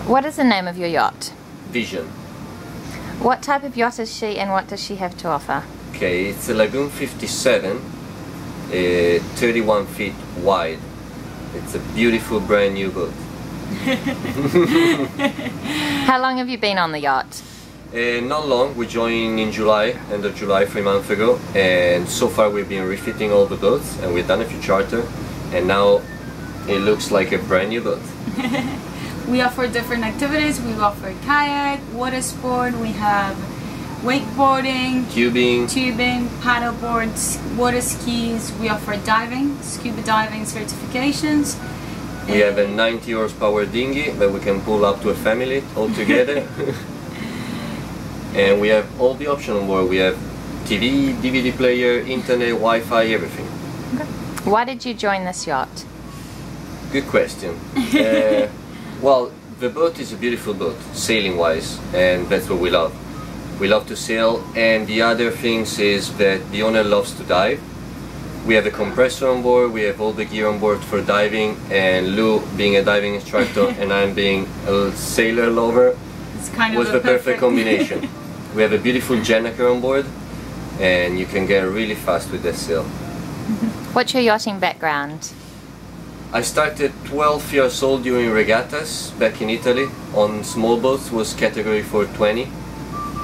What is the name of your yacht? Vision. What type of yacht is she and what does she have to offer? Okay, it's a Lagoon 57, 31 feet wide. It's a beautiful brand new boat. How long have you been on the yacht? Not long. We joined in July, end of July, 3 months ago, and so far we've been refitting all the boats and we've done a few charter, and now it looks like a brand new boat. We offer different activities. We offer kayak, water sport, we have wakeboarding, tubing, paddle boards, water skis. We offer diving, scuba diving certifications. We have a 90 horsepower dinghy that we can pull up to a family all together. And we have all the options on board. We have TV, DVD player, internet, Wi-Fi, everything. Okay. Why did you join this yacht? Good question. Well, the boat is a beautiful boat, sailing wise, and that's what we love. We love to sail, and the other things is that the owner loves to dive. We have a compressor on board, we have all the gear on board for diving, and Lou being a diving instructor and I'm being a sailor lover, it's kind was of the perfect combination. We have a beautiful gennaker on board and you can get really fast with that sail. What's your yachting background? I started 12 years old doing regattas back in Italy on small boats, was category 420,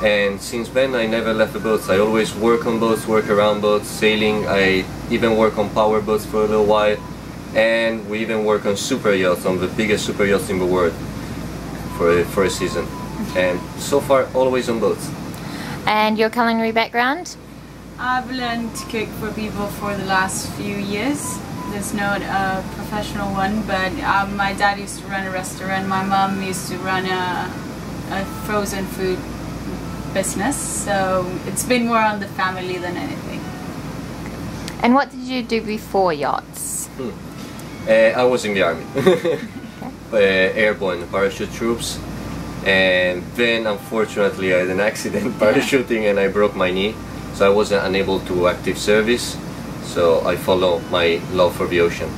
and since then I never left the boats. I always work on boats, work around boats, sailing. I even work on power boats for a little while, and we even work on super yachts, on the biggest super yachts in the world for a season, and so far always on boats. And your culinary background? I've learned to cook for people for the last few years. There's not a professional one, but my dad used to run a restaurant, my mom used to run a frozen food business, so it's been more on the family than anything. And what did you do before yachts? I was in the army. Airborne parachute troops, and then unfortunately I had an accident parachuting and I broke my knee, so I wasn't unable to active service. So I follow my love for the ocean.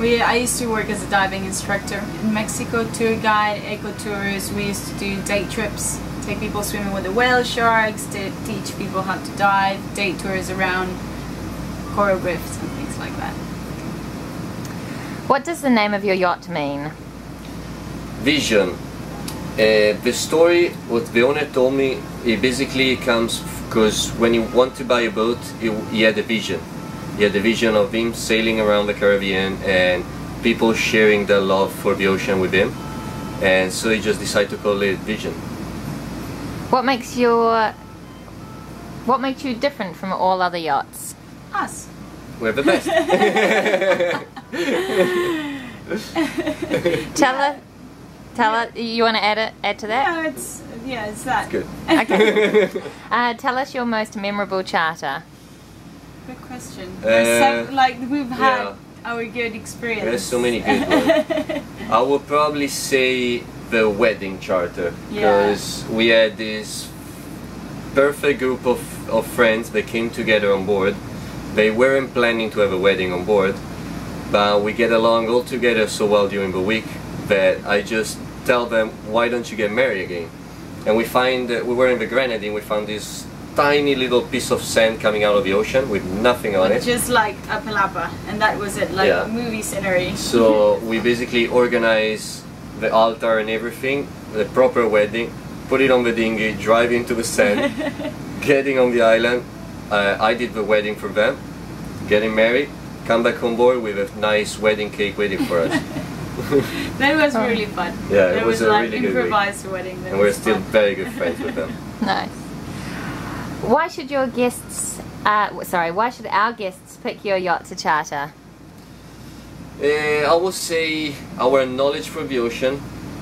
I used to work as a diving instructor in Mexico, tour guide, eco tours. We used to do day trips, take people swimming with the whale sharks, to teach people how to dive, day tours around coral reefs and things like that. What does the name of your yacht mean? Vision. The story, what the owner told me, it basically comes because when you want to buy a boat, he had a vision. He had a vision of him sailing around the Caribbean and people sharing their love for the ocean with him, and so he just decided to call it Vision. What makes you different from all other yachts? Us. We're the best. Tell us. You want to add to that? No, it's that. It's good. Okay. Tell us your most memorable charter. Good question. We've had our good experience. There's so many good ones. I would probably say the wedding charter, because we had this perfect group of friends that came together on board. They weren't planning to have a wedding on board, but we get along all together so well during the week that I just tell them, why don't you get married again? And we find that we were in the Grenadine, we found this tiny little piece of sand coming out of the ocean with nothing on it. Just like a palapa, and that was it, like a movie scenery. So we basically organized the altar and everything, the proper wedding, put it on the dinghy, drive into the sand, getting on the island. I did the wedding for them, getting married, come back on board with a nice wedding cake waiting for us. That was really fun. Yeah, it was a like really good improvised wedding. And we're still very good friends with them. Nice. Why should your guests, why should our guests pick your yacht to charter? I would say our knowledge for the ocean,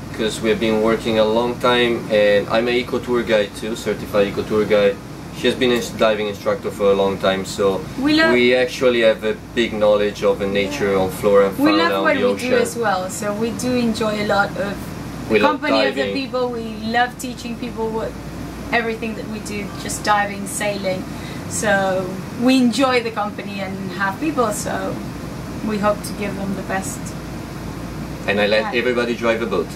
because we've been working a long time, and I'm an eco tour guide too, certified eco tour guide. She has been a diving instructor for a long time, so we actually have a big knowledge of the nature on flora and fauna on the ocean. We love what we do as well, so we do enjoy a lot of the company of the people. We love teaching people everything that we do, just diving, sailing. So we enjoy the company and have people, so we hope to give them the best And I let everybody drive a boat.